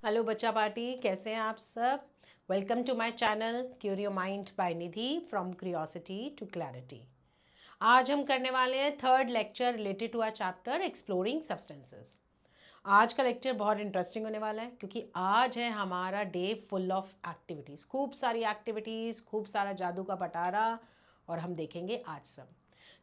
Hello बच्चा party, कैसे हैं आप सब। Welcome to my channel curio mind by Nidhi from curiosity to clarity. आज हम करने वाले हैं third lecture related to our chapter exploring substances. आज का लेक्चर बहुत इंटरेस्टिंग होने वाला है क्योंकि आज है हमारा डे फुल ऑफ एक्टिविटीज़, खूब सारी एक्टिविटीज़, खूब सारा जादू का बटारा, और हम देखेंगे आज सब।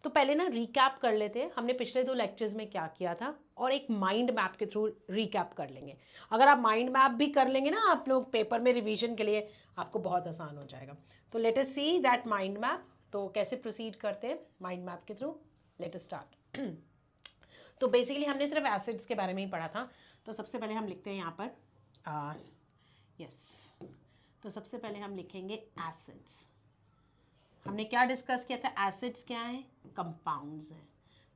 तो पहले ना रिकैप कर लेते हैं हमने पिछले 2 लेक्चर्स में क्या किया था, और एक माइंड मैप के थ्रू रिकैप कर लेंगे। अगर आप माइंड मैप भी कर लेंगे ना आप लोग पेपर में रिवीजन के लिए, आपको बहुत आसान हो जाएगा। तो let us see that mind map. तो कैसे प्रोसीड करते हैं माइंड मैप के थ्रू, लेट अस स्टार्ट। तो बेसिकली हमने सिर्फ एसिड्स के बारे में ही पढ़ा था। तो सबसे पहले हम लिखते हैं यहाँ पर यस। तो सबसे पहले हम लिखेंगे एसिड्स। हमने क्या डिस्कस किया था, एसिड्स क्या हैं, कंपाउंड्स हैं।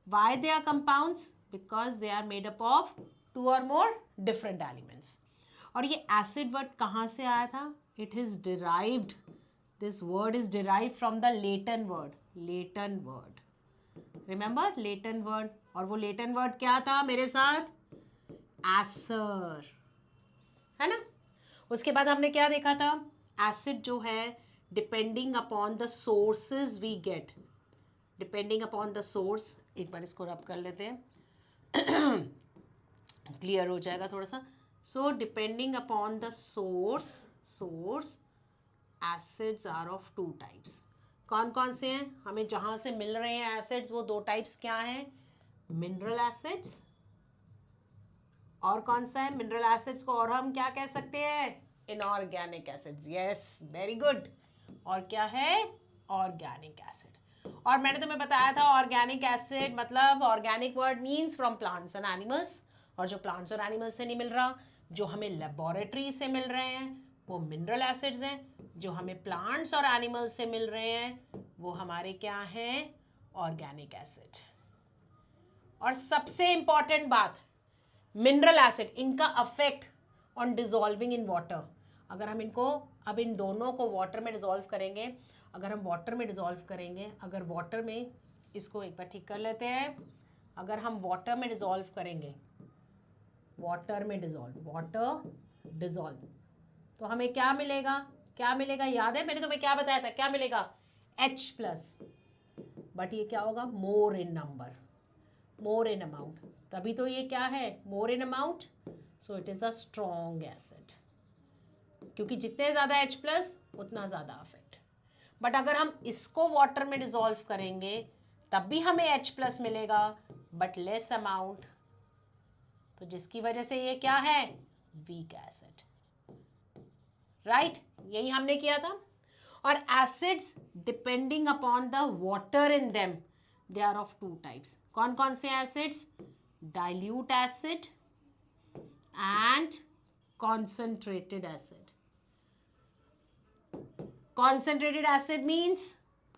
Why they are compounds, because they are made up of 2 और मोर डिफरेंट एलिमेंट्स। और ये एसिड वर्ड कहाँ से आया था, it is derived, this word is derived from the Latin word, Latin word, remember Latin word. और वो Latin word क्या था मेरे साथ, एसर, है ना। उसके बाद हमने क्या देखा था, एसिड जो है depending upon the sources we get, depending upon the source. एक बार इसको रब कर लेते हैं, क्लियर हो जाएगा थोड़ा सा। So depending upon the source acids are of 2 types. कौन कौन से हैं, हमें जहाँ से मिल रहे हैं एसिड्स वो 2 टाइप्स क्या हैं, मिनरल एसिड्स, और कौन सा है, मिनरल एसिड्स को और हम क्या कह सकते हैं, inorganic acids. Yes, very good. और क्या है, ऑर्गेनिक एसिड। और मैंने तुम्हें बताया था ऑर्गेनिक एसिड मतलब, organic word means from plants and animals, और जो प्लांट्स और एनिमल्स से नहीं मिल रहा, जो हमें लेबोरेटरी से मिल रहे हैं वो मिनरल एसिड्स हैं, जो हमें प्लांट्स और एनिमल्स से मिल रहे हैं वो हमारे क्या हैं, ऑर्गेनिक एसिड। और सबसे इंपॉर्टेंट बात, मिनरल एसिड, इनका affect on dissolving in water. अगर हम इनको, अब इन दोनों को वाटर में डिजॉल्व करेंगे, अगर हम वाटर में डिजॉल्व करेंगे, अगर वाटर में, इसको एक बार ठीक कर लेते हैं, अगर हम वाटर में डिजॉल्व करेंगे, वाटर में डिजॉल्व, वाटर डिजॉल्व, तो हमें क्या मिलेगा, क्या मिलेगा, याद है मैंने तुम्हें क्या बताया था, क्या मिलेगा, H+। बट ये क्या होगा, मोर इन नंबर, मोर इन अमाउंट, तभी तो ये क्या है, more in amount, so it is a strong acid, क्योंकि जितने ज़्यादा H+ उतना ज़्यादा अफेक्ट। बट अगर हम इसको वाटर में डिजॉल्व करेंगे तब भी हमें H+ मिलेगा, बट लेस अमाउंट, तो जिसकी वजह से ये क्या है, वीक एसिड, राइट। यही हमने किया था। और acids depending upon the water in them, they are of 2 types. कौन कौन से acids, dilute acid and concentrated acid. Concentrated acid means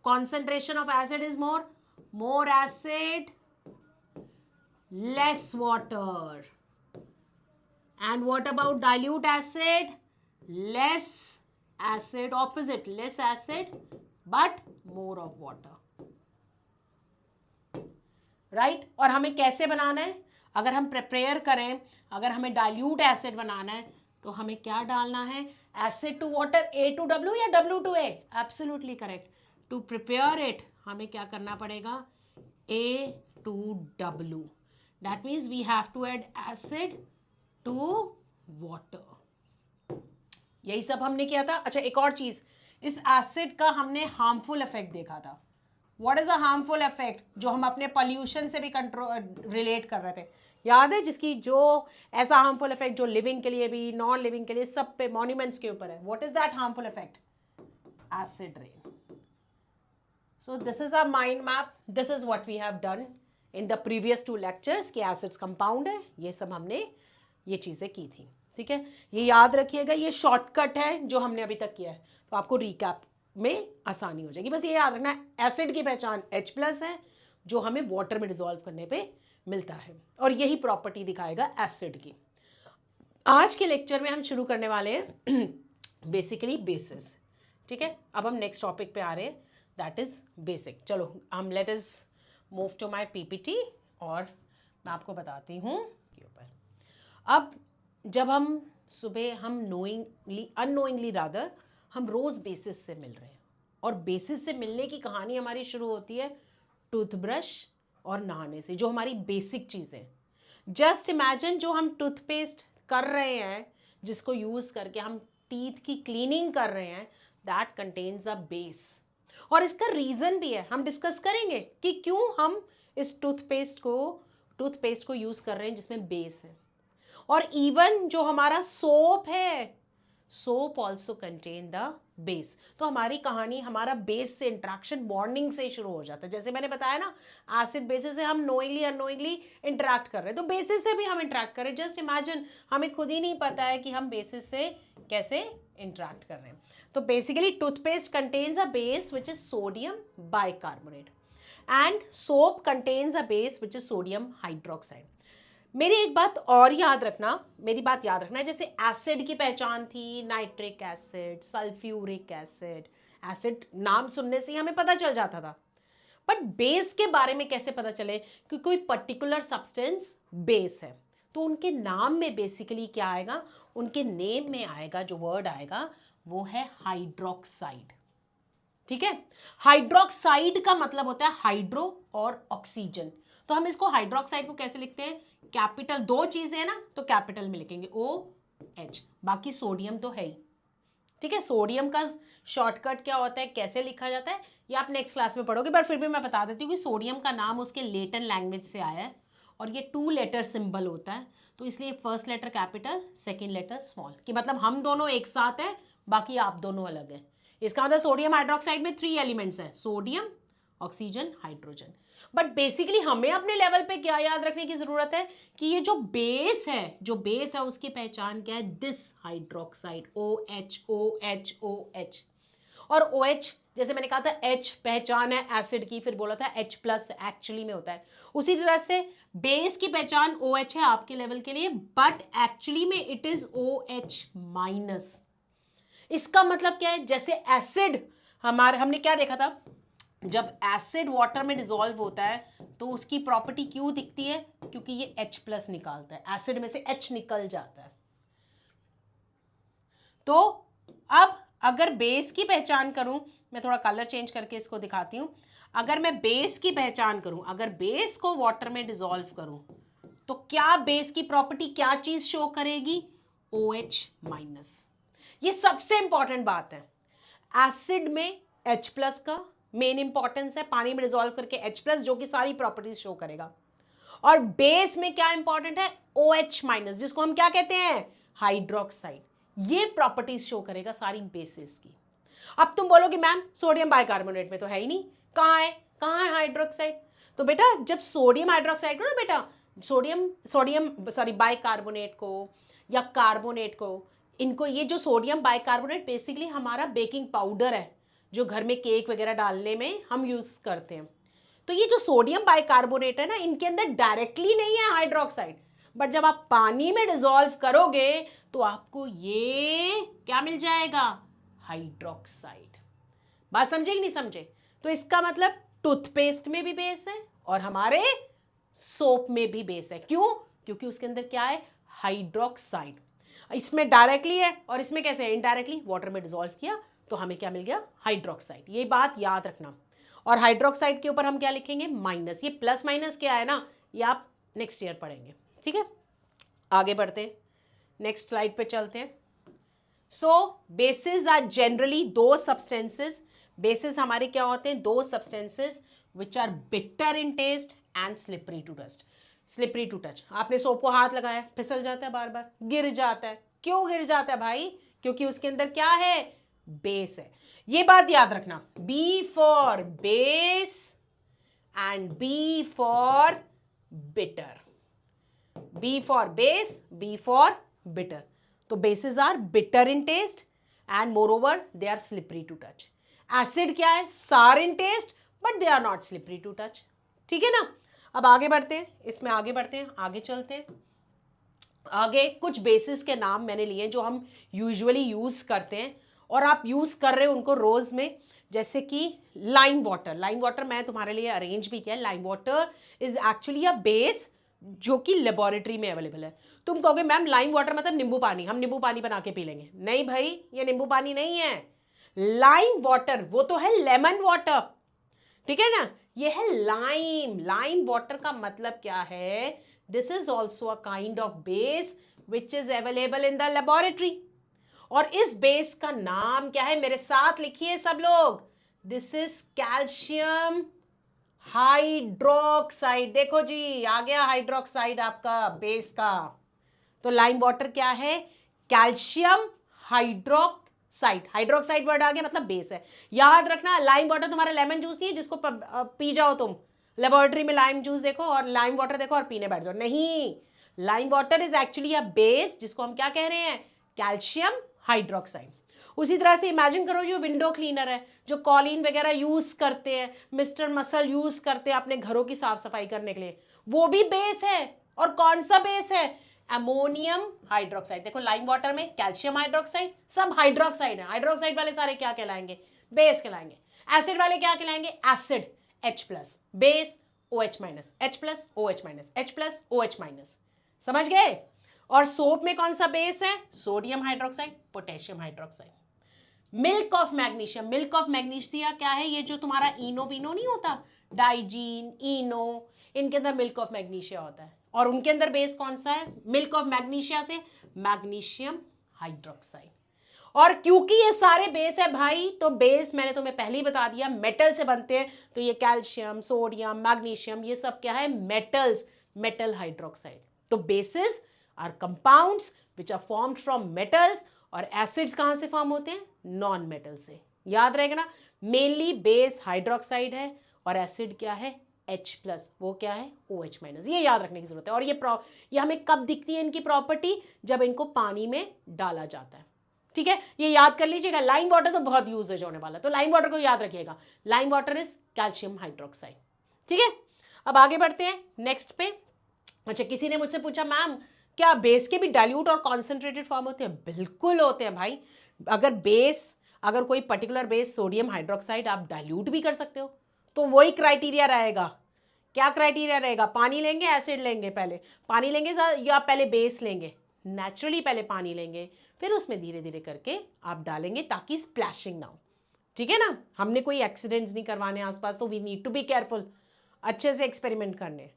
concentration of acid is more acid, less water. And what about dilute acid, less acid, opposite, less acid but more of water, right? और हमें कैसे बनाना है, अगर हम prepare करें, अगर हमें dilute acid बनाना है तो हमें क्या डालना है, एसिड टू वाटर A2W या W2A, absolutely correct. To prepare it हमें क्या करना पड़ेगा, A2W, that means we have to add acid to water. यही सब हमने किया था। अच्छा, एक और चीज, इस एसिड का हमने हार्मफुल इफेक्ट देखा था। What is a harmful effect, जो हम अपने पॉल्यूशन से भी कंट्रोल रिलेट कर रहे थे, याद है, जिसकी जो ऐसा हार्मफुल इफेक्ट जो लिविंग के लिए भी नॉन लिविंग के लिए सब पे, मॉन्यूमेंट्स के ऊपर है। What is that harmful effect, acid rain. So this is a mind map, this is what we have done in the previous 2 lectures कि एसिड्स कंपाउंड है, ये सब हमने ये चीज़ें की थी, ठीक है। ये याद रखिएगा, ये शॉर्टकट है जो हमने अभी तक किया है, तो आपको रिकैप में आसानी हो जाएगी। बस ये याद रखना, एसिड की पहचान H+ है जो हमें वाटर में डिसॉल्व करने पे मिलता है, और यही प्रॉपर्टी दिखाएगा एसिड की। आज के लेक्चर में हम शुरू करने वाले हैं बेसिकली बेसिस, ठीक है। अब हम नेक्स्ट टॉपिक पे आ रहे हैं, दैट इज बेसिक। चलो हम let us move to my PPT, और मैं आपको बताती हूँ के ऊपर। अब जब हम सुबह हम नोइंगली अननोइंगली रादर हम रोज़ बेसिस से मिल रहे हैं, और बेसिस से मिलने की कहानी हमारी शुरू होती है टूथब्रश और नहाने से, जो हमारी बेसिक चीज़ें। जस्ट इमेजिन जो हम टूथपेस्ट कर रहे हैं, जिसको यूज़ करके हम टीथ की क्लीनिंग कर रहे हैं, दैट कंटेन्स अ बेस। और इसका रीज़न भी है, हम डिस्कस करेंगे कि क्यों हम इस टूथपेस्ट को यूज़ कर रहे हैं जिसमें बेस है। और इवन जो हमारा सोप है, soap also contain the base. तो हमारी कहानी हमारा बेस से इंट्रैक्शन बॉन्डिंग से शुरू हो जाता है। जैसे मैंने बताया ना, एसिड बेसिस से हम नोइंगली अननोइंगली इंटरेक्ट कर रहे हैं, तो बेसिस से भी हम इंटरेक्ट कर रहे हैं। जस्ट इमेजिन, हमें खुद ही नहीं पता है कि हम बेसिस से कैसे इंटरेक्ट कर रहे हैं। तो basically toothpaste contains a base which is sodium bicarbonate, and soap contains a base which is sodium hydroxide. मेरी एक बात और याद रखना, मेरी बात याद रखना, जैसे एसिड की पहचान थी nitric acid, sulphuric acid. Acid नाम सुनने से ही हमें पता चल जाता था, बट बेस के बारे में कैसे पता चले कि कोई पर्टिकुलर सब्सटेंस बेस है? तो उनके नाम में बेसिकली क्या आएगा, उनके नेम में आएगा, जो वर्ड आएगा वो है हाइड्रोक्साइड। ठीक है, हाइड्रोक्साइड का मतलब होता है हाइड्रो और ऑक्सीजन। तो हम इसको हाइड्रोक्साइड को कैसे लिखते हैं? कैपिटल, दो चीजें हैं ना, तो कैपिटल में लिखेंगे OH, बाकी सोडियम तो है ही। ठीक है, सोडियम का शॉर्टकट क्या होता है, कैसे लिखा जाता है, ये आप नेक्स्ट क्लास में पढ़ोगे, पर फिर भी मैं बता देती हूँ कि सोडियम का नाम उसके लेटिन लैंग्वेज से आया है, और ये 2 लेटर सिंबल होता है, तो इसलिए first letter capital, second letter small, कि मतलब हम दोनों एक साथ हैं, बाकी आप दोनों अलग हैं। इसका मतलब सोडियम हाइड्रोक्साइड में 3 एलिमेंट्स हैं, sodium, oxygen, hydrogen. But basically हमें अपने लेवल पे क्या याद रखने की जरूरत है कि ये जो बेस है उसकी पहचान क्या है? This hydroxide, OH OH OH। और OH, जैसे मैंने कहा था H पहचान है एसिड की, फिर बोला था H प्लस एक्चुअली में होता है, उसी तरह से बेस की पहचान OH है आपके लेवल के लिए, बट एक्चुअली में इट इज OH माइनस। इसका मतलब क्या है? जैसे एसिड, हमने क्या देखा था, जब एसिड वाटर में डिसॉल्व होता है तो उसकी प्रॉपर्टी क्यों दिखती है? क्योंकि ये H प्लस निकालता है, एसिड में से H निकल जाता है। तो अब अगर बेस की पहचान करूं, मैं थोड़ा कलर चेंज करके इसको दिखाती हूं। अगर मैं बेस की पहचान करूं, अगर बेस को वाटर में डिसॉल्व करूं, तो क्या बेस की प्रॉपर्टी क्या चीज शो करेगी? OH minus. ये सबसे इंपॉर्टेंट बात है। एसिड में H प्लस का मेन इंपॉर्टेंस है, पानी में डिसॉल्व करके H प्लस, जो कि सारी प्रॉपर्टीज शो करेगा। और बेस में क्या इंपॉर्टेंट है? OH माइनस, जिसको हम क्या कहते हैं? हाइड्रोक्साइड। ये प्रॉपर्टीज शो करेगा सारी बेसिस की। अब तुम बोलोगे मैम सोडियम बाइकार्बोनेट में तो है ही नहीं, कहाँ है हाइड्रोक्साइड? तो बेटा जब सोडियम हाइड्रोक्साइड को ना बेटा, सोडियम बाइकार्बोनेट को या कार्बोनेट को, इनको, ये जो सोडियम बाइकार्बोनेट बेसिकली हमारा बेकिंग पाउडर है, जो घर में केक वगैरह डालने में हम यूज करते हैं। तो ये जो सोडियम बाइकार्बोनेट है ना, इनके अंदर डायरेक्टली नहीं है हाइड्रोक्साइड, बट जब आप पानी में डिसॉल्व करोगे तो आपको ये क्या मिल जाएगा? हाइड्रोक्साइड। बात समझे कि नहीं समझे? तो इसका मतलब टूथपेस्ट में भी बेस है और हमारे सोप में भी बेस है। क्यों? क्योंकि उसके अंदर क्या है? हाइड्रोक्साइड। इसमें डायरेक्टली है और इसमें कैसे है? इनडायरेक्टली। वाटर में डिसॉल्व किया तो हमें क्या मिल गया? हाइड्रोक्साइड। ये बात याद रखना। और हाइड्रोक्साइड के ऊपर हम क्या लिखेंगे? माइनस। ये प्लस माइनस क्या है ना, ये आप नेक्स्ट ईयर पढ़ेंगे। ठीक है, आगे बढ़ते हैं, नेक्स्ट स्लाइड पे चलते हैं। सो बेसिस आर जनरली दो सब्सटेंसेस। बेसिस हमारे क्या होते हैं? दो substances which are bitter in taste and slippery to dust, slippery to touch. आपने सोप को हाथ लगाया, फिसल जाता है, बार बार गिर जाता है। क्यों गिर जाता है भाई? क्योंकि उसके अंदर क्या है? बेस है। ये बात याद रखना, B for base and B for bitter. B for base, B for bitter. तो bases are bitter in taste and moreover they are slippery to touch. Acid क्या है? Sour in taste but they are not slippery to touch. ठीक है ना? अब आगे बढ़ते हैं, इसमें आगे बढ़ते हैं, आगे चलते हैं। आगे कुछ बेसिस के नाम मैंने लिए जो हम यूजुअली यूज करते हैं और आप यूज कर रहे हो उनको रोज में, जैसे कि लाइम वाटर। लाइम वाटर मैं तुम्हारे लिए अरेंज भी किया। Lime water is actually a base जो कि लेबोरेटरी में अवेलेबल है। तुम कहोगे मैम लाइम वाटर मतलब नींबू पानी, हम नींबू पानी बना के पी लेंगे। नहीं भाई, ये नींबू पानी नहीं है। लाइम वाटर वो तो है लेमन वाटर, ठीक है ना, ये है लाइम। लाइम वाटर का मतलब क्या है? This is also a kind of base which is available in the laboratory. और इस बेस का नाम क्या है? मेरे साथ लिखिए सब लोग। This is calcium hydroxide. देखो जी, आ गया हाइड्रोक्साइड आपका बेस का। तो लाइम वाटर क्या है? Calcium hydroxide. हाइड्रोक्साइड वर्ड आ गया मतलब बेस है। याद रखना, लाइम वाटर तुम्हारा लेमन जूस नहीं है जिसको पी जाओ तुम। लेबोरेटरी में लाइम जूस देखो और लाइम वाटर देखो और पीने बैठ जाओ, नहीं। Lime water is actually a base जिसको हम क्या कह रहे हैं? Calcium hydroxide. उसी तरह से इमेजिन करो, जो विंडो क्लीनर है, जो कॉलिन वगैरह यूज करते हैं, मिस्टर मसल यूज करते हैं अपने घरों की साफ सफाई करने के लिए, वो भी बेस है। और कौन सा बेस है? Ammonium hydroxide. देखो लाइम वाटर में कैल्शियम हाइड्रोक्साइड, सब हाइड्रोक्साइड है। हाइड्रोक्साइड वाले सारे क्या कहलाएंगे? बेस कहलाएंगे। एसिड वाले क्या कहलाएंगे? Acid, H plus, base OH minus, H plus OH minus, H plus OH minus. समझ गए? और सोप में कौन सा बेस है? Sodium hydroxide, potassium hydroxide. Milk of magnesium, milk of magnesia क्या है? ये जो तुम्हारा इनो विनो नहीं होता, डाइजीन, इनो, इनके अंदर मिल्क ऑफ मैग्नीशिया होता है। और उनके अंदर बेस कौन सा है? मिल्क ऑफ मैग्नीशिया से मैग्नीशियम हाइड्रोक्साइड। और क्योंकि ये सारे बेस है भाई, तो बेस मैंने तुम्हें पहले ही बता दिया मेटल से बनते हैं। तो ये कैल्शियम, सोडियम, मैग्नीशियम, ये सब क्या है? Metals, metal hydroxide. तो bases are compounds which are formed from metals. और एसिड्स कहां से फॉर्म होते हैं? नॉन मेटल से। याद रहेगा ना, मेनली बेस हाइड्रोक्साइड है और एसिड क्या है? H प्लस, वो क्या है? OH minus. ये याद रखने की जरूरत है। और ये हमें कब दिखती है इनकी प्रॉपर्टी? जब इनको पानी में डाला जाता है, ठीक है। ये याद कर लीजिएगा। लाइम वाटर तो बहुत यूजेज होने वाला है, तो लाइम वाटर को याद रखिएगा। Lime water is calcium hydroxide, ठीक है। अब आगे बढ़ते हैं नेक्स्ट पे। अच्छा, किसी ने मुझसे पूछा मैम क्या बेस के भी डाइल्यूट और कॉन्सेंट्रेटेड फॉर्म होते हैं? बिल्कुल होते हैं भाई। अगर कोई पर्टिकुलर बेस सोडियम हाइड्रोक्साइड आप डाइल्यूट भी कर सकते हो, तो वही क्राइटेरिया रहेगा। क्या क्राइटेरिया रहेगा? पानी लेंगे, एसिड लेंगे, पहले पानी लेंगे या पहले बेस लेंगे? नेचुरली पहले पानी लेंगे, फिर उसमें धीरे धीरे करके आप डालेंगे ताकि स्प्लैशिंग ना हो, ठीक है ना। हमने कोई एक्सीडेंट्स नहीं करवाने आसपास, तो we need to be careful, अच्छे से एक्सपेरिमेंट करने,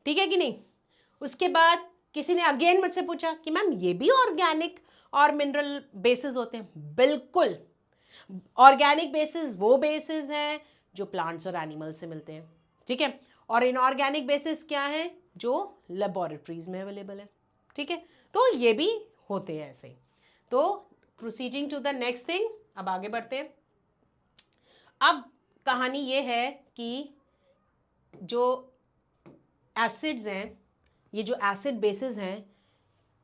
ठीक है कि नहीं। उसके बाद किसी ने अगेन मुझसे पूछा कि मैम ये भी ऑर्गेनिक और मिनरल बेसिस होते हैं? बिल्कुल। ऑर्गेनिक बेसिस वो बेसिस हैं जो प्लांट्स और एनिमल से मिलते हैं, ठीक है। और इनऑर्गेनिक बेसिस क्या है? जो लेबोरेटरीज में अवेलेबल है, ठीक है। तो ये भी होते हैं ऐसे। तो proceeding to the next thing, अब आगे बढ़ते हैं। अब कहानी ये है कि जो एसिड्स हैं, ये जो एसिड बेसिस हैं,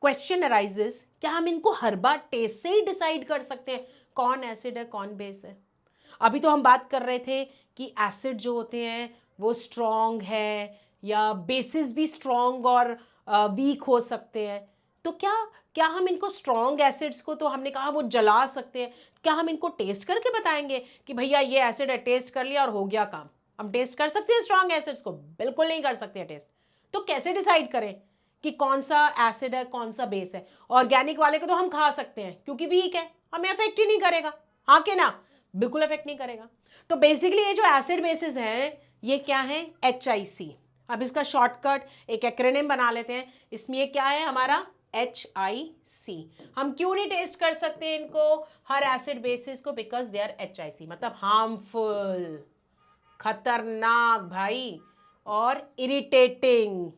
क्वेश्चन अराइजेस, क्या हम इनको हर बार टेस्ट से ही डिसाइड कर सकते हैं कौन एसिड है कौन बेस है? अभी तो हम बात कर रहे थे कि एसिड जो होते हैं वो स्ट्रॉन्ग है, या बेसिस भी स्ट्रॉन्ग और वीक हो सकते हैं। तो क्या हम इनको स्ट्रॉन्ग एसिड्स को, तो हमने कहा वो जला सकते हैं, क्या हम इनको टेस्ट करके बताएंगे कि भैया ये एसिड है, टेस्ट कर लिया और हो गया काम? हम टेस्ट कर सकते हैं स्ट्रॉन्ग एसिड्स को? बिल्कुल नहीं कर सकते हैं टेस्ट। तो कैसे डिसाइड करें कि कौन सा एसिड है कौन सा बेस है? ऑर्गेनिक वाले को तो हम खा सकते हैं क्योंकि वीक है, हमें अफेक्ट ही नहीं करेगा, हाँ के ना? बिल्कुल अफेक्ट नहीं करेगा। तो बेसिकली ये जो एसिड बेसिस हैं ये क्या है? HIC। अब इसका शॉर्टकट एक एक्रोनिम बना लेते हैं। इसमें ये क्या है हमारा? HIC। हम क्यों नहीं टेस्ट कर सकते इनको, हर एसिड बेसिस को? बिकॉज दे आर HIC, मतलब हार्मफुल, खतरनाक भाई, और इरिटेटिंग।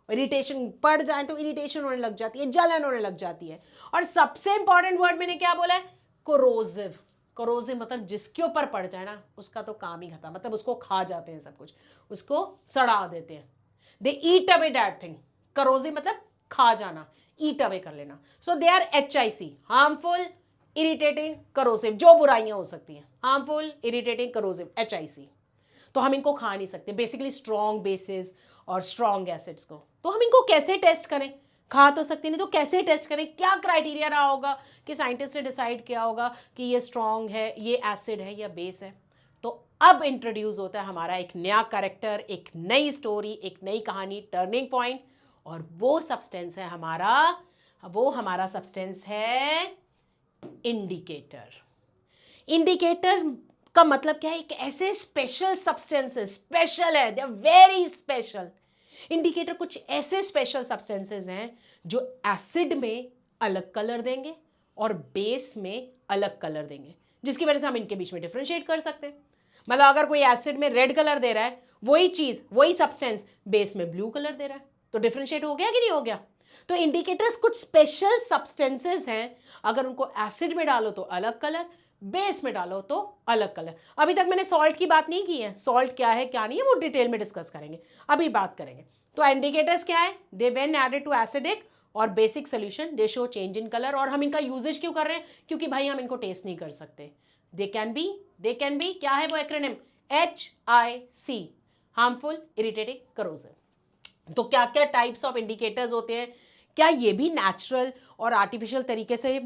इरिटेशन पड़ जाए तो इरिटेशन होने लग जाती है, जलन होने लग जाती है। और सबसे इंपॉर्टेंट वर्ड मैंने क्या बोला है? कोरोसिव। कोरोसिव मतलब जिसके ऊपर पड़ जाए ना उसका तो काम ही खत्म, मतलब उसको खा जाते हैं सब कुछ, उसको सड़ा देते हैं। They eat away that thing. Corrosive मतलब खा जाना, ईट अवे कर लेना। So they are HIC, harmful, irritating, corrosive, जो बुराइयां हो सकती हैं, हार्मफुल, इरिटेटिंग, करोसिव, HIC। तो हम इनको खा नहीं सकते, बेसिकली स्ट्रॉन्ग बेसिस और स्ट्रॉन्ग एसिड्स को। तो हम इनको कैसे टेस्ट करें? खा तो सकते नहीं, तो कैसे टेस्ट करें? क्या क्राइटेरिया रहा होगा कि साइंटिस्ट ने डिसाइड किया होगा कि ये स्ट्रॉन्ग है, ये एसिड है या बेस है? तो अब इंट्रोड्यूस होता है हमारा एक नया कैरेक्टर, एक नई स्टोरी, एक नई कहानी, टर्निंग पॉइंट। और वो हमारा सब्सटेंस है इंडिकेटर। इंडिकेटर का मतलब क्या है? एक ऐसे स्पेशल सब्सटेंसेस, स्पेशल है, they are very special. Indicator कुछ ऐसे स्पेशल सब्सटेंसेस हैं जो एसिड में अलग कलर देंगे और बेस में अलग कलर देंगे, जिसकी वजह से हम इनके बीच में डिफरेंशिएट कर सकते हैं। मतलब अगर कोई एसिड में रेड कलर दे रहा है, वही चीज, वही सब्सटेंस बेस में ब्लू कलर दे रहा है, तो डिफरेंशिएट हो गया कि नहीं हो गया? तो इंडिकेटर्स कुछ स्पेशल सब्सटेंसेस हैं, अगर उनको एसिड में डालो तो अलग कलर, बेस में डालो तो अलग कलर। अभी तक मैंने सॉल्ट की बात नहीं की है, सॉल्ट क्या है क्या नहीं है वो डिटेल में डिस्कस करेंगे, अभी बात करेंगे। तो इंडिकेटर्स क्या है? दे व्हेन एडेड टू एसिडिक और basic solution they show change in colour. और हम इनका यूजेज क्यों कर रहे हैं? क्योंकि भाई हम इनको टेस्ट नहीं कर सकते। दे कैन बी क्या है वो acronym? HIC, harmful, irritating, corrosive. तो क्या क्या टाइप्स ऑफ इंडिकेटर्स होते हैं? क्या ये भी नेचुरल और आर्टिफिशियल तरीके से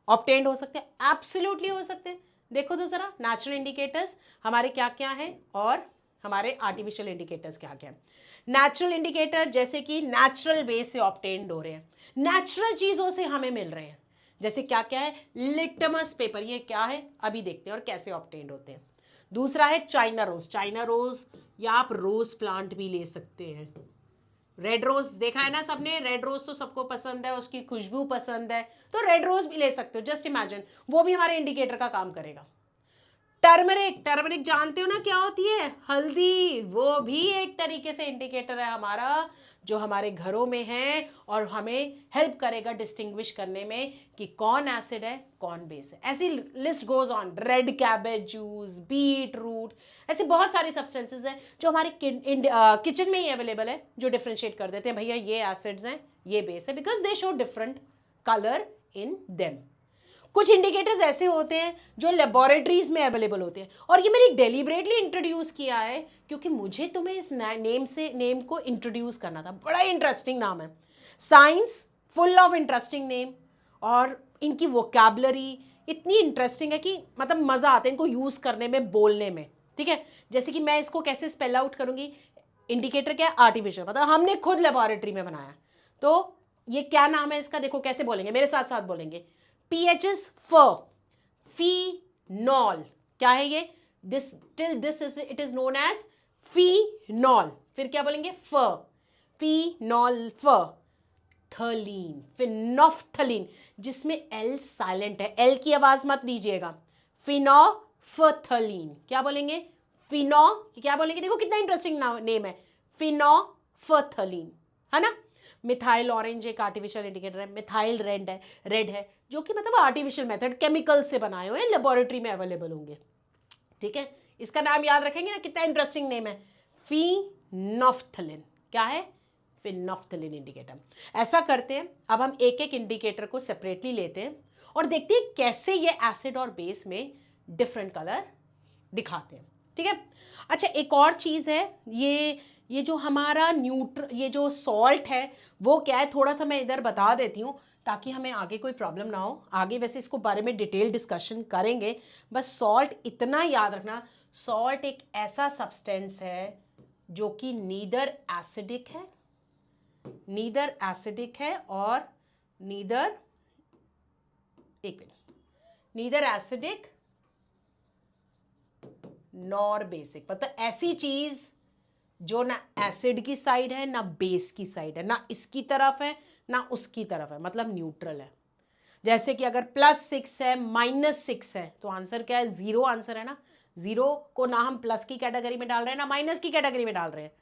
ऑब्टेन्ड हो सकते हैं? एब्सोल्युटली हो सकते हैं। देखो तो जरा नेचुरल इंडिकेटर्स हमारे क्या क्या हैं और हमारे आर्टिफिशियल इंडिकेटर्स क्या क्या हैं। नेचुरल इंडिकेटर जैसे कि नेचुरल वे से ऑब्टेन्ड हो रहे हैं, नेचुरल चीजों से हमें मिल रहे हैं। जैसे क्या क्या है? लिटमस पेपर, ये क्या है अभी देखते हैं और कैसे ऑब्टेन्ड होते हैं। दूसरा है चाइना रोज। चाइना रोज या आप रोज प्लांट भी ले सकते हैं। रेड रोज देखा है ना सबने? रेड रोज तो सबको पसंद है, उसकी खुशबू पसंद है, तो रेड रोज भी ले सकते हो। जस्ट इमेजिन, वो भी हमारे इंडिकेटर का काम करेगा। टर्मरिक जानते हो ना क्या होती है? हल्दी, वो भी एक तरीके से इंडिकेटर है हमारा, जो हमारे घरों में है और हमें हेल्प करेगा डिस्टिंग्विश करने में कि कौन एसिड है कौन बेस है। ऐसी list goes on. Red cabbage juice, beetroot, ऐसे बहुत सारी सब्सटेंसेस हैं जो हमारे किचन में ही अवेलेबल है, जो डिफ्रेंशिएट कर देते हैं भैया ये एसिड्स हैं ये बेस है, because they show different colour in them. कुछ इंडिकेटर्स ऐसे होते हैं जो लेबोरेटरीज में अवेलेबल होते हैं, और ये मैंने डेलिबरेटली इंट्रोड्यूस किया है क्योंकि मुझे तुम्हें इस नेम को इंट्रोड्यूस करना था। बड़ा इंटरेस्टिंग नाम है, science full of interesting name, और इनकी वोकैबुलरी इतनी इंटरेस्टिंग है कि मतलब मज़ा आता है इनको यूज़ करने में, बोलने में। ठीक है, जैसे कि मैं इसको कैसे स्पेल आउट करूँगी। इंडिकेटर क्या है? आर्टिफिशियल, मतलब हमने खुद लेबोरेटरी में बनाया। तो ये क्या नाम है इसका? देखो कैसे बोलेंगे, मेरे साथ साथ बोलेंगे। PH is fur, phenol। क्या है ये? It is known as phenol। फिर क्या बोलेंगे? fur, phenol, fur, थलीन, फिनोफ्थलीन, जिसमें L साइलेंट है, L की आवाज मत दीजिएगा। फिनोफ्थलीन, क्या बोलेंगे? क्या बोलेंगे? देखो कितना इंटरेस्टिंग नेम है, फिनोफ्थलीन, है ना। मिथाइल ऑरेंज एक आर्टिफिशियल इंडिकेटर है। मिथाइल रेड है जो कि मतलब आर्टिफिशियल मेथड, केमिकल से बनाए हुए, लेबोरेटरी में अवेलेबल होंगे। ठीक है, इसका नाम याद रखेंगे ना, कितना इंटरेस्टिंग नेम है, फिनोफ्थलीन। क्या है? Phenolphthalein indicator. ऐसा करते हैं, अब हम एक एक इंडिकेटर को सेपरेटली लेते हैं और देखते हैं कैसे ये एसिड और बेस में डिफरेंट कलर दिखाते हैं। ठीक है, अच्छा एक और चीज़ है, ये जो हमारा ये जो सॉल्ट है वो क्या है, थोड़ा सा मैं इधर बता देती हूँ ताकि हमें आगे कोई प्रॉब्लम ना हो। आगे वैसे इसको बारे में डिटेल डिस्कशन करेंगे, बस सॉल्ट इतना याद रखना, सॉल्ट एक ऐसा सब्सटेंस है जो कि नीदर एसिडिक है और नीदर एसिडिक नॉर बेसिक। मतलब ऐसी चीज जो ना एसिड की साइड है ना बेस की साइड है, ना इसकी तरफ है ना उसकी तरफ है, मतलब न्यूट्रल है। जैसे कि अगर +6 है -6 है तो आंसर क्या है? 0 आंसर है ना। 0 को ना हम प्लस की कैटेगरी में डाल रहे हैं ना माइनस की कैटेगरी में डाल रहे हैं,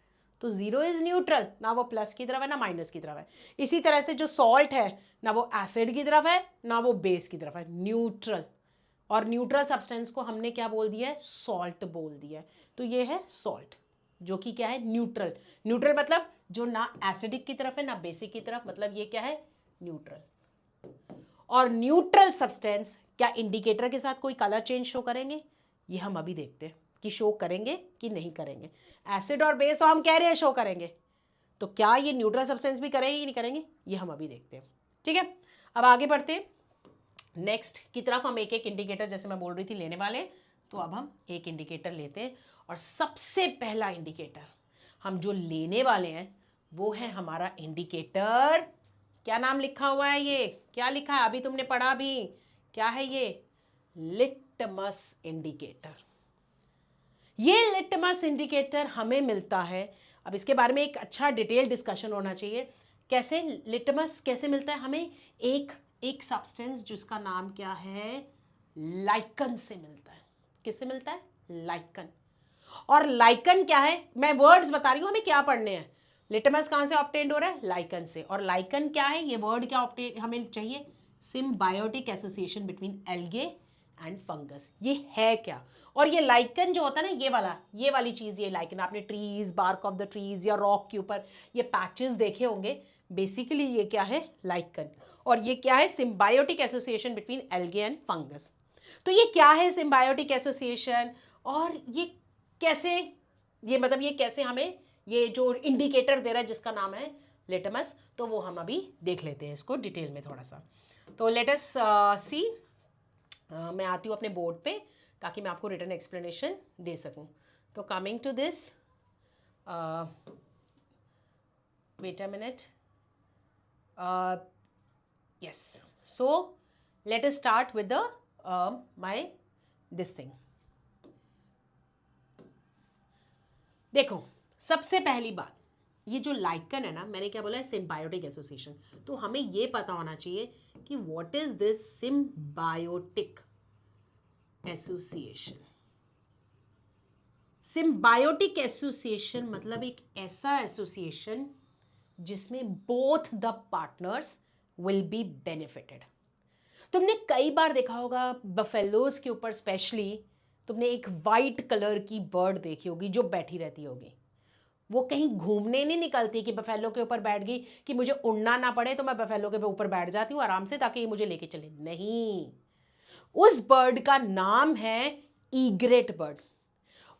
तो 0 इज न्यूट्रल, ना वो प्लस की तरफ है ना माइनस की तरफ है। इसी तरह से जो सॉल्ट है ना वो एसिड की तरफ है ना वो बेस की तरफ है, न्यूट्रल। और न्यूट्रल सब्सटेंस को हमने क्या बोल दिया है? सॉल्ट बोल दिया है। तो ये है सॉल्ट, जो कि क्या है? न्यूट्रल मतलब जो ना एसिडिक की तरफ है ना बेसिक की तरफ, मतलब ये क्या है? न्यूट्रल। और न्यूट्रल सब्सटेंस क्या इंडिकेटर के साथ कोई कलर चेंज शो करेंगे? ये हम अभी देखते हैं कि शो करेंगे कि नहीं करेंगे। एसिड और बेस तो हम कह रहे हैं शो करेंगे, तो क्या ये न्यूट्रल सब्सटेंस भी करेंगे कि नहीं करेंगे, ये हम अभी देखते हैं। ठीक है, अब आगे बढ़ते हैं नेक्स्ट की तरफ। हम एक एक इंडिकेटर, जैसे मैं बोल रही थी, लेने वाले, तो अब हम एक इंडिकेटर लेते हैं। और सबसे पहला इंडिकेटर हम जो लेने वाले हैं वो है हमारा इंडिकेटर। क्या नाम लिखा हुआ है ये, क्या लिखा है अभी तुमने पढ़ा भी, क्या है ये, लिटमस इंडिकेटर। ये लिटमस इंडिकेटर हमें मिलता है, अब इसके बारे में एक अच्छा डिटेल डिस्कशन होना चाहिए। कैसे लिटमस कैसे मिलता है हमें, एक सब्सटेंस जिसका नाम क्या है, लाइकन से मिलता है। किससे मिलता है, लाइकन। और लाइकन क्या है, मैं वर्ड्स बता रही हूं हमें क्या पढ़ने हैं। लिटमस कहां से ऑब्टेन्ड हो रहा है, लाइकन से। और लाइकन क्या है, ये वर्ड क्या ऑब्टेन हमें चाहिए, symbiotic association between algae and fungus. ये है क्या, और ये लाइकन जो होता है ना, ये वाली चीज, ये लाइकन आपने trees, bark of the trees या रॉक के ऊपर ये पैचेस देखे होंगे, बेसिकली ये क्या है, लाइकन। और ये क्या है, symbiotic association between algae and fungus. तो ये क्या है सिम्बायोटिक एसोसिएशन, और ये कैसे, ये मतलब ये कैसे हमें ये जो इंडिकेटर दे रहा है जिसका नाम है लिटमस, तो वो हम अभी देख लेते हैं इसको डिटेल में थोड़ा सा। तो लेट अस सी, मैं आती हूँ अपने बोर्ड पे ताकि मैं आपको रिटन एक्सप्लेनेशन दे सकूँ। तो coming to this, wait a minute, yes, so let us start with the my this thing. देखो, सबसे पहली बात, ये जो लाइकन है ना, मैंने क्या बोला है, सिम्बायोटिक एसोसिएशन। तो हमें ये पता होना चाहिए कि what is this symbiotic association. Symbiotic association मतलब एक ऐसा एसोसिएशन जिसमें both the partners will be benefited. तुमने कई बार देखा होगा बफेलोज के ऊपर स्पेशली, तुमने एक वाइट कलर की बर्ड देखी होगी जो बैठी रहती होगी। वो कहीं घूमने नहीं निकलती कि बफेलो के ऊपर बैठ गई कि मुझे उड़ना ना पड़े तो मैं बफेलो के ऊपर बैठ जाती हूँ आराम से ताकि ये मुझे लेके चले। नहीं, उस बर्ड का नाम है ईग्रेट बर्ड।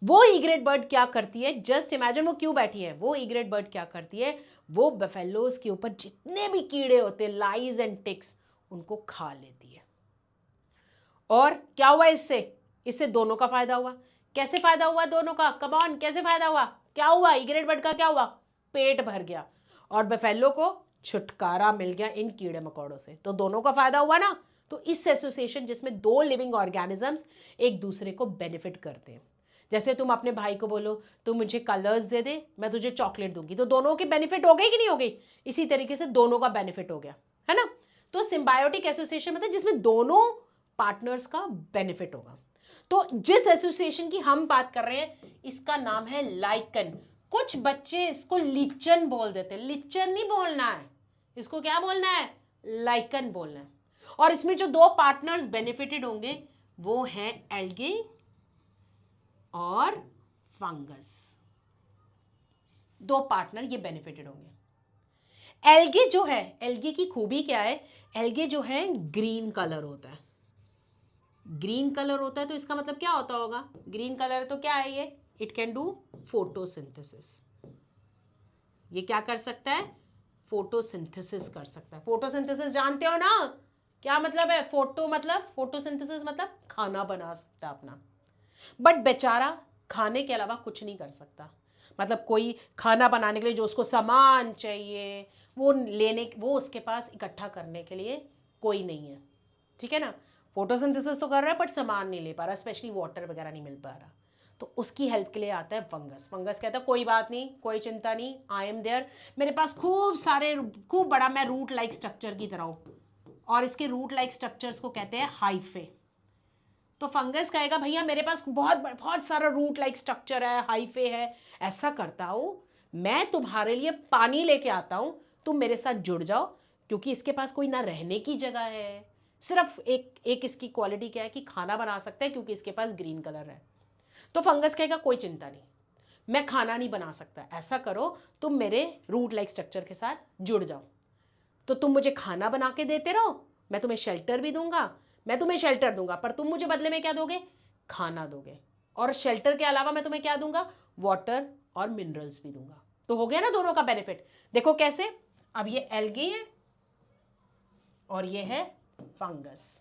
वो ईग्रेट बर्ड क्या करती है, जस्ट इमेजिन वो क्यों बैठी है। वो ईग्रेट बर्ड क्या करती है, वो बफेलोज के ऊपर जितने भी कीड़े होते हैं, लाइज एंड टिक्स, उनको खा लेती है। और क्या हुआ इससे, इससे दोनों का फायदा हुआ। कैसे फायदा हुआ दोनों का, कम ऑन, कैसे फायदा हुआ, क्या हुआ, ईग्रेट बर्ड का क्या हुआ, पेट भर गया और बफेलो को छुटकारा मिल गया इन कीड़े मकोड़ों से। तो दोनों का फायदा हुआ ना। तो इस एसोसिएशन जिसमें दो लिविंग ऑर्गेनिजम्स एक दूसरे को बेनिफिट करते हैं, जैसे तुम अपने भाई को बोलो तू मुझे कलर्स दे दे, मैं तुझे चॉकलेट दूंगी, तो दोनों के बेनिफिट हो गई कि नहीं हो गई। इसी तरीके से दोनों का बेनिफिट हो गया, है ना। तो सिम्बायोटिक एसोसिएशन मतलब जिसमें दोनों पार्टनर्स का बेनिफिट होगा। तो जिस एसोसिएशन की हम बात कर रहे हैं इसका नाम है लाइकन। कुछ बच्चे इसको लिचन बोल देते हैं, लिचन नहीं बोलना है, इसको क्या बोलना है, लाइकन बोलना है। और इसमें जो दो पार्टनर्स बेनिफिटेड होंगे वो हैं एल्गे और फंगस। दो पार्टनर ये बेनिफिटेड होंगे। एल्गे जो है, एल्गे की खूबी क्या है, एल्गे जो है ग्रीन कलर होता है। ग्रीन कलर होता है तो इसका मतलब क्या होता होगा, ग्रीन कलर तो क्या है ये, इट कैन डू फोटोसिंथेसिस। ये क्या कर सकता है, फोटोसिंथेसिस कर सकता है। फोटोसिंथेसिस जानते हो ना, क्या मतलब है, फोटो मतलब फोटोसिंथेसिस मतलब खाना बना सकता है अपना। बट बेचारा खाने के अलावा कुछ नहीं कर सकता। मतलब कोई खाना बनाने के लिए जो उसको सामान चाहिए वो लेने, वो उसके पास इकट्ठा करने के लिए कोई नहीं है, ठीक है ना। फोटोसिंथेसिस तो कर रहा है बट सामान नहीं ले पा रहा, स्पेशली वाटर वगैरह नहीं मिल पा रहा। तो उसकी हेल्प के लिए आता है फंगस। फंगस कहता है कोई बात नहीं, कोई चिंता नहीं, आई एम देयर, मेरे पास खूब बड़ा मैं रूट लाइक स्ट्रक्चर की तरह हूँ, और इसके रूट लाइक स्ट्रक्चर्स को कहते हैं हाइफे। तो फंगस कहेगा भैया मेरे पास बहुत सारा रूट लाइक स्ट्रक्चर है, हाइफे है, ऐसा करता हूँ मैं तुम्हारे लिए पानी लेके आता हूँ, तुम मेरे साथ जुड़ जाओ, क्योंकि इसके पास कोई ना रहने की जगह है, सिर्फ एक इसकी क्वालिटी क्या है कि खाना बना सकता है क्योंकि इसके पास ग्रीन कलर है। तो फंगस कहेगा कोई चिंता नहीं, मैं खाना नहीं बना सकता, ऐसा करो तुम मेरे रूट लाइक स्ट्रक्चर के साथ जुड़ जाओ, तो तुम मुझे खाना बना के देते रहो, मैं तुम्हें शेल्टर भी दूंगा, मैं तुम्हें शेल्टर दूंगा पर तुम मुझे बदले में क्या दोगे, खाना दोगे, और शेल्टर के अलावा मैं तुम्हें क्या दूंगा, वाटर और मिनरल्स भी दूंगा। तो हो गया ना दोनों का बेनिफिट। देखो कैसे, अब ये एल्गे है और ये है फंगस।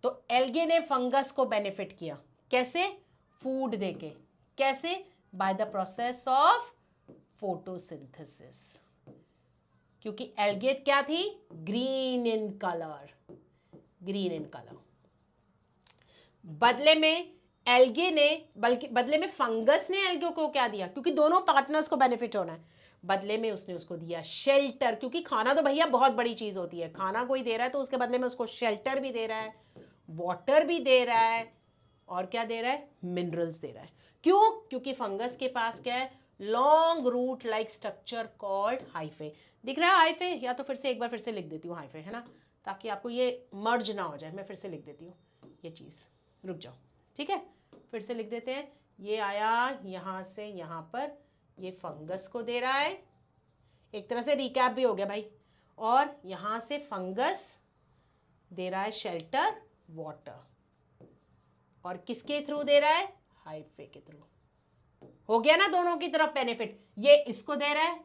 तो एल्गे ने फंगस को बेनिफिट किया, कैसे, फूड देके, कैसे, by the process of photosynthesis, क्योंकि एल्गे क्या थी, green in colour, green in colour. बदले में एल्गे ने, बल्कि बदले में फंगस ने एल्गे को क्या दिया, क्योंकि दोनों पार्टनर्स को बेनिफिट होना है, बदले में उसने उसको दिया शेल्टर, क्योंकि खाना तो भैया बहुत बड़ी चीज होती है, खाना कोई दे रहा है तो उसके बदले में उसको शेल्टर भी दे रहा है, वाटर भी दे रहा है, और क्या दे रहा है, मिनरल्स दे रहा है। क्यों, क्योंकि फंगस के पास क्या है, long route like structure called hyphae. दिख रहा है हाइफे, या तो फिर से एक बार फिर से लिख देती हूँ हाइफे, है ना, ताकि आपको ये मर्ज ना हो जाए। मैं फिर से लिख देती हूँ ये चीज़, रुक जाओ, ठीक है, फिर से लिख देते हैं। ये आया यहाँ से यहाँ पर, ये फंगस को दे रहा है, एक तरह से रिकैप भी हो गया भाई, और यहाँ से फंगस दे रहा है शेल्टर, वाटर, और किसके थ्रू दे रहा है, हाइफे के थ्रू। हो गया ना दोनों की तरफ बेनिफिट। ये इसको दे रहा है,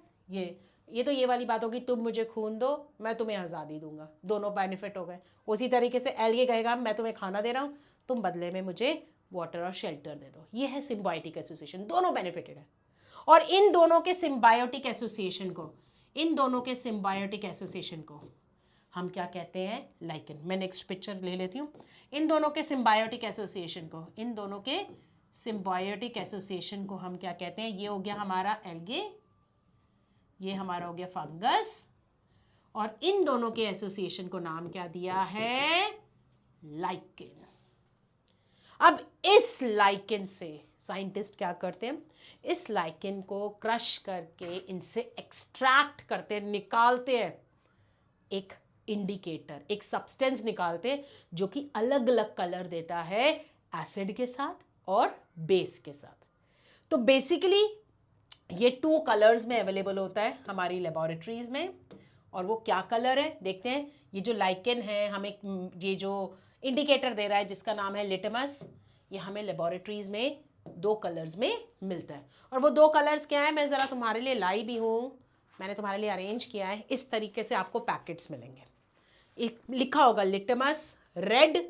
ये तो ये वाली बात होगी, तुम मुझे खून दो मैं तुम्हें आज़ादी दूंगा, दोनों बेनिफिट हो गए। उसी तरीके से एल्गे कहेगा मैं तुम्हें खाना दे रहा हूँ, तुम बदले में मुझे वाटर और शेल्टर दे दो। ये है सिम्बायोटिक एसोसिएशन, दोनों बेनिफिटेड है। और इन दोनों के सिम्बायोटिक एसोसिएशन को, इन दोनों के सिम्बायोटिक एसोसिएशन को हम क्या कहते हैं, लाइकेन। मैं नेक्स्ट पिक्चर ले लेती हूँ। इन दोनों के सिम्बायोटिक एसोसिएशन को, इन दोनों के सिम्बायोटिक एसोसिएशन को हम क्या कहते हैं, ये हो गया हमारा एल्गे, ये हमारा हो गया फंगस, और इन दोनों के एसोसिएशन को नाम क्या दिया है, लाइकेन। अब इस लाइकेन से साइंटिस्ट क्या करते हैं, इस लाइकेन को क्रश करके इनसे एक्सट्रैक्ट करते हैं, निकालते हैं एक इंडिकेटर, एक सब्सटेंस निकालते हैं जो कि अलग अलग कलर देता है एसिड के साथ और बेस के साथ। तो बेसिकली ये 2 कलर्स में अवेलेबल होता है हमारी लेबोरेटरीज में। और वो क्या कलर है देखते हैं। ये जो लाइकेन है, हमें ये जो इंडिकेटर दे रहा है जिसका नाम है लिटमस, ये हमें लेबोरेटरीज में 2 कलर्स में मिलता है। और वो 2 कलर्स क्या है, मैं ज़रा तुम्हारे लिए लाई भी हूँ, मैंने तुम्हारे लिए अरेंज किया है। इस तरीके से आपको पैकेट्स मिलेंगे, एक लिखा होगा लिटमस रेड,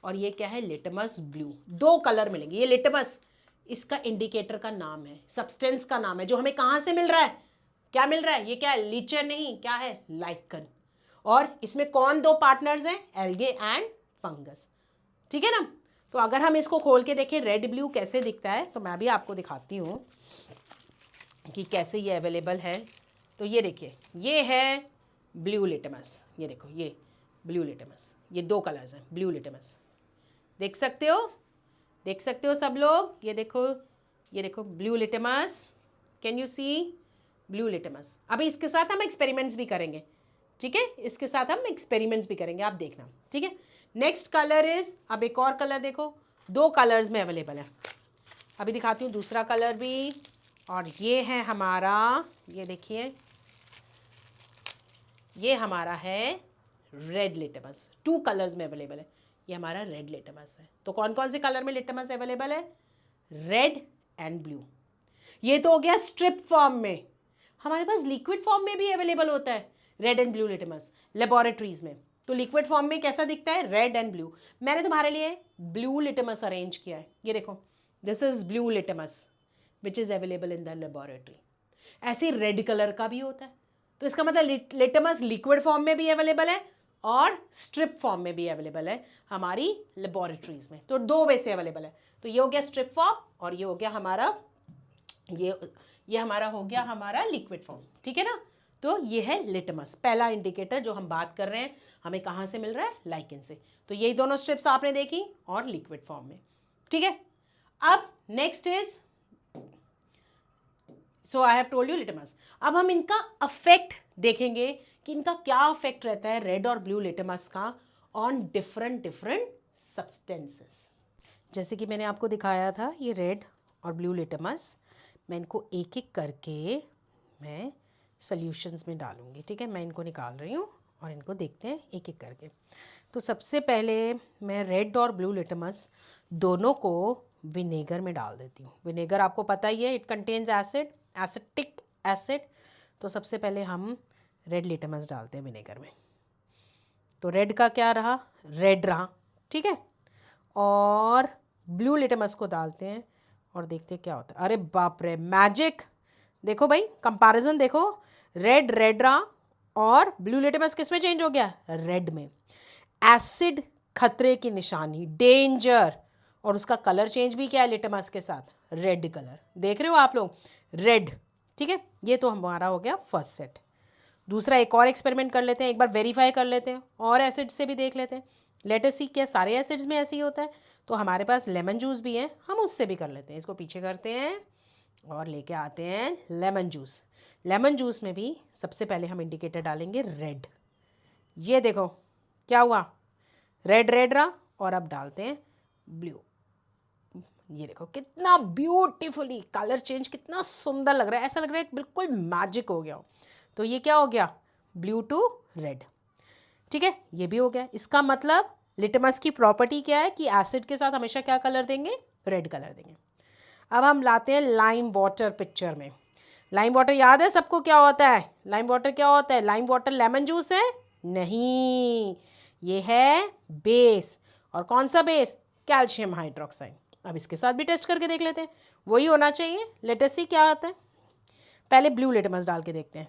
और ये क्या है, लिटमस ब्लू। 2 कलर मिलेंगे। ये लिटमस इसका इंडिकेटर का नाम है, सब्सटेंस का नाम है, जो हमें कहाँ से मिल रहा है, क्या मिल रहा है, ये क्या है, लीचर नहीं, क्या है, लाइकन। और इसमें कौन 2 पार्टनर्स हैं, एल्गे एंड फंगस, ठीक है ना। तो अगर हम इसको खोल के देखें रेड ब्लू कैसे दिखता है, तो मैं भी आपको दिखाती हूँ कि कैसे ये अवेलेबल है। तो ये देखिए, ये है ब्लू लिटमस, ये देखो ये ब्लू लिटमस, ये 2 कलर्स हैं ब्लू लिटमस, देख सकते हो, देख सकते हो सब लोग। ये देखो blue litmus, can you see blue litmus. अभी इसके साथ हम एक्सपेरिमेंट्स भी करेंगे, ठीक है, इसके साथ हम एक्सपेरिमेंट्स भी करेंगे, आप देखना, ठीक है। नेक्स्ट कलर इज, अब एक और कलर देखो, 2 कलर्स में अवेलेबल है। अभी दिखाती हूँ दूसरा कलर भी, और ये है हमारा, ये देखिए ये हमारा है रेड लिटमस, 2 कलर्स में अवेलेबल है। ये हमारा रेड लिटमस है। तो कौन कौन से कलर में लिटमस अवेलेबल है, रेड एंड ब्लू। ये तो हो गया स्ट्रिप फॉर्म में। हमारे पास लिक्विड फॉर्म में भी अवेलेबल होता है red and blue litmus laboratories में। तो लिक्विड फॉर्म में कैसा दिखता है, रेड एंड ब्लू। मैंने तुम्हारे लिए ब्लू लिटमस अरेंज किया है, ये देखो, this is blue litmus which is available in the laboratory. ऐसे रेड कलर का भी होता है। तो इसका मतलब लिटमस लिक्विड फॉर्म में भी अवेलेबल है और स्ट्रिप फॉर्म में भी अवेलेबल है हमारी लेबोरेटरीज में। तो 2 वे से अवेलेबल है। तो ये हो गया स्ट्रिप फॉर्म, और ये हो गया हमारा, ये हमारा हो गया हमारा लिक्विड फॉर्म, ठीक है ना। तो ये है लिटमस, पहला इंडिकेटर जो हम बात कर रहे हैं, हमें कहाँ से मिल रहा है, लाइकेन से। तो यही दोनों स्ट्रिप्स आपने देखी, और लिक्विड फॉर्म में, ठीक है। अब next is, so I have told you litmus. अब हम इनका अफेक्ट देखेंगे कि इनका क्या अफेक्ट रहता है रेड और ब्लू लिटमस का ऑन डिफरेंट सब्सटेंसेस। जैसे कि मैंने आपको दिखाया था, ये रेड और ब्लू लिटमस, मैं इनको एक एक करके मैं सॉल्यूशंस में डालूंगी, ठीक है। मैं इनको निकाल रही हूँ और इनको देखते हैं एक एक करके। तो सबसे पहले मैं रेड और ब्लू लिटमस दोनों को विनेगर में डाल देती हूँ। विनेगर आपको पता ही है, it contains acid, acetic acid. तो सबसे पहले हम रेड लिटमस डालते हैं विनेगर में। तो रेड का क्या रहा, रेड रहा, ठीक है। और ब्लू लिटमस को डालते हैं और देखते हैं क्या होता है। अरे बाप रे, मैजिक, देखो भाई कंपैरिजन देखो, रेड रेड रहा और ब्लू लिटमस किस में चेंज हो गया, रेड में। एसिड खतरे की निशानी, डेंजर, और उसका कलर चेंज भी क्या है लिटमस के साथ, रेड कलर। देख रहे हो आप लोग, रेड। ठीक है, ये तो हमारा हो गया फर्स्ट सेट। दूसरा एक और एक्सपेरिमेंट कर लेते हैं, एक बार वेरीफाई कर लेते हैं और एसिड से भी देख लेते हैं। लेट अस सी क्या सारे एसिड्स में ऐसे ही होता है, तो हमारे पास लेमन जूस भी है, हम उससे भी कर लेते हैं। इसको पीछे करते हैं और लेके आते हैं लेमन जूस। लेमन जूस में भी सबसे पहले हम इंडिकेटर डालेंगे रेड। ये देखो क्या हुआ, रेड रेड रहा, और अब डालते हैं ब्लू। ये देखो कितना ब्यूटीफुली कलर चेंज, कितना सुंदर लग रहा है, ऐसा लग रहा है बिल्कुल मैजिक हो गया हो। तो ये क्या हो गया, ब्लू टू रेड। ठीक है, ये भी हो गया। इसका मतलब लिटमस की प्रॉपर्टी क्या है कि एसिड के साथ हमेशा क्या कलर देंगे, रेड कलर देंगे। अब हम लाते हैं लाइम वाटर पिक्चर में। लाइम वाटर याद है सबको क्या होता है, लाइम वाटर क्या होता है, लाइम वाटर लेमन जूस है, नहीं, ये है बेस। और कौन सा बेस, कैल्शियम हाइड्रोक्साइड। अब इसके साथ भी टेस्ट करके देख लेते हैं, वही होना चाहिए। लेट अस सी क्या आता है। पहले ब्लू लिटमस डाल के देखते हैं,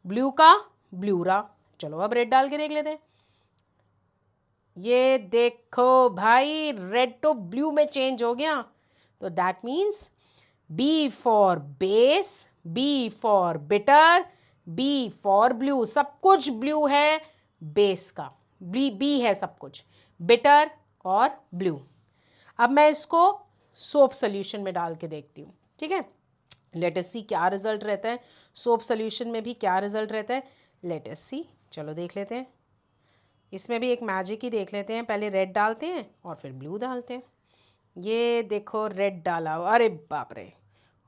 ब्लू का ब्लू रहा, चलो अब रेड डाल के देख लेते हैं। ये देखो भाई, रेड तो ब्लू में चेंज हो गया। तो that means B for base, B for bitter, B for blue. सब कुछ ब्लू है बेस का, बी है सब कुछ, बिटर और ब्लू। अब मैं इसको सोप सोल्यूशन में डाल के देखती हूँ। ठीक है, लेट अस सी क्या रिजल्ट रहता है, सोप सोल्यूशन में भी क्या रिजल्ट रहता है, लेट अस सी। चलो देख लेते हैं, इसमें भी एक मैजिक ही देख लेते हैं। पहले रेड डालते हैं और फिर ब्लू डालते हैं। ये देखो रेड डाला, अरे बाप रे,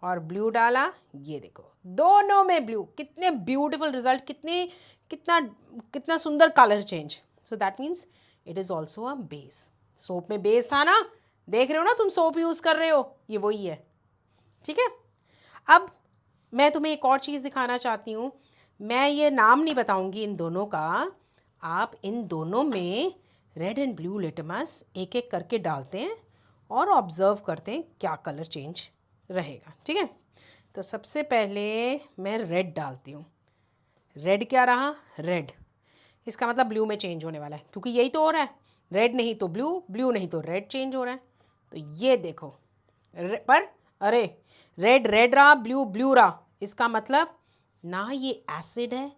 और ब्लू डाला, ये देखो दोनों में ब्लू। कितने ब्यूटीफुल रिजल्ट, कितना कितना सुंदर colour change. So that means it is also a base. Soap में बेस था ना, देख रहे हो ना तुम सोप यूज़ कर रहे हो, ये वही है। ठीक है, अब मैं तुम्हें एक और चीज़ दिखाना चाहती हूँ। मैं ये नाम नहीं बताऊँगी इन दोनों का, आप इन दोनों में रेड एंड ब्लू लिटमस एक एक करके डालते हैं और ऑब्ज़र्व करते हैं क्या कलर चेंज रहेगा। ठीक है, तो सबसे पहले मैं रेड डालती हूँ। रेड क्या रहा, रेड, इसका मतलब ब्लू में चेंज होने वाला है, क्योंकि यही तो हो रहा है, रेड नहीं तो ब्लू, ब्लू नहीं तो रेड चेंज हो रहा है। तो ये देखो पर अरे रेड रेड रहा, ब्लू ब्लू रहा, इसका मतलब ना ये एसिड है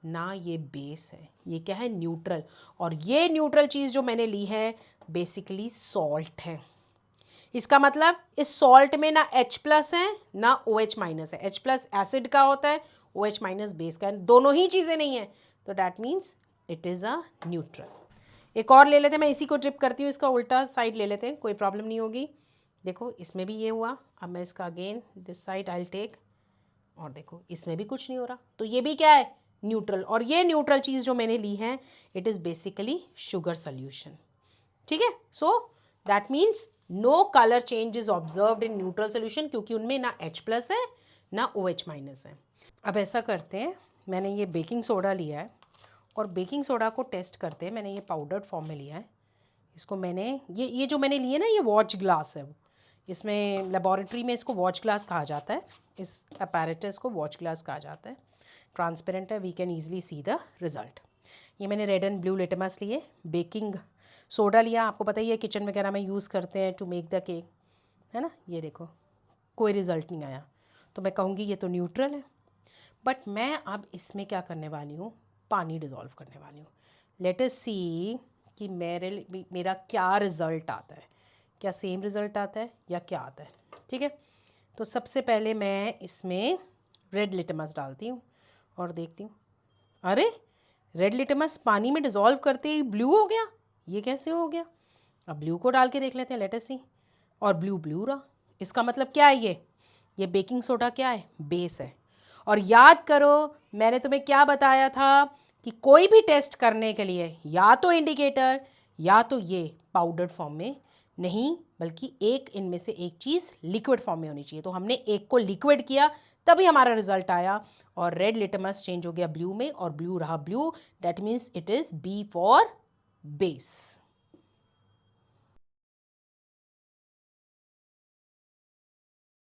ना ये बेस है, ये क्या है, न्यूट्रल। और ये न्यूट्रल चीज़ जो मैंने ली है बेसिकली सॉल्ट है। इसका मतलब इस सॉल्ट में ना H+ है ना OH- है। H+ एसिड का होता है, OH- बेस का है, दोनों ही चीज़ें नहीं है, तो that means it is a neutral. एक और ले लेते हैं, मैं इसी को ट्रिप करती हूँ, इसका उल्टा साइड ले लेते हैं, कोई प्रॉब्लम नहीं होगी। देखो इसमें भी ये हुआ, अब मैं इसका again this side I will take, और देखो इसमें भी कुछ नहीं हो रहा, तो ये भी क्या है, न्यूट्रल। और ये न्यूट्रल चीज़ जो मैंने ली है it is basically sugar solution. ठीक है, so that means no colour change is observed in neutral solution, क्योंकि उनमें ना H+ है ना OH- है। अब ऐसा करते हैं, मैंने ये बेकिंग सोडा लिया है और बेकिंग सोडा को टेस्ट करते हैं। मैंने ये पाउडर्ड फॉर्म में लिया है, इसको मैंने ये जो मैंने लिया ना, ये वॉच ग्लास है, इसमें लेबॉरेटरी में इसको वॉच ग्लास कहा जाता है, इस अपैरेटस को वॉच ग्लास कहा जाता है। ट्रांसपेरेंट है, we can easily see the result. ये मैंने रेड एंड ब्लू लिटमस लिए, बेकिंग सोडा लिया, आपको पता ही है किचन वगैरह में यूज़ करते हैं टू मेक द केक, है ना। ये देखो कोई रिज़ल्ट नहीं आया, तो मैं कहूँगी ये तो न्यूट्रल है। बट मैं अब इसमें क्या करने वाली हूँ, पानी डिज़ोल्व करने वाली हूँ। लेट अस सी कि मेरा क्या रिज़ल्ट आता है, क्या सेम रिज़ल्ट आता है या क्या आता है। ठीक है, तो सबसे पहले मैं इसमें रेड लिटमस डालती हूँ और देखती हूँ, अरे रेड लिटमस पानी में डिज़ोल्व करते ही ब्लू हो गया, ये कैसे हो गया। अब ब्लू को डाल के देख लेते हैं, लेट अस सी, और ब्लू ब्लू रहा। इसका मतलब क्या है, ये बेकिंग सोडा क्या है, बेस है। और याद करो मैंने तुम्हें क्या बताया था कि कोई भी टेस्ट करने के लिए या तो इंडिकेटर या तो ये पाउडर्ड फॉर्म में नहीं, बल्कि एक इनमें से एक चीज़ लिक्विड फॉर्म में होनी चाहिए। तो हमने एक को लिक्विड किया तभी हमारा रिजल्ट आया, और रेड लिटमस चेंज हो गया ब्लू में और ब्लू रहा blue. That means it is B for base.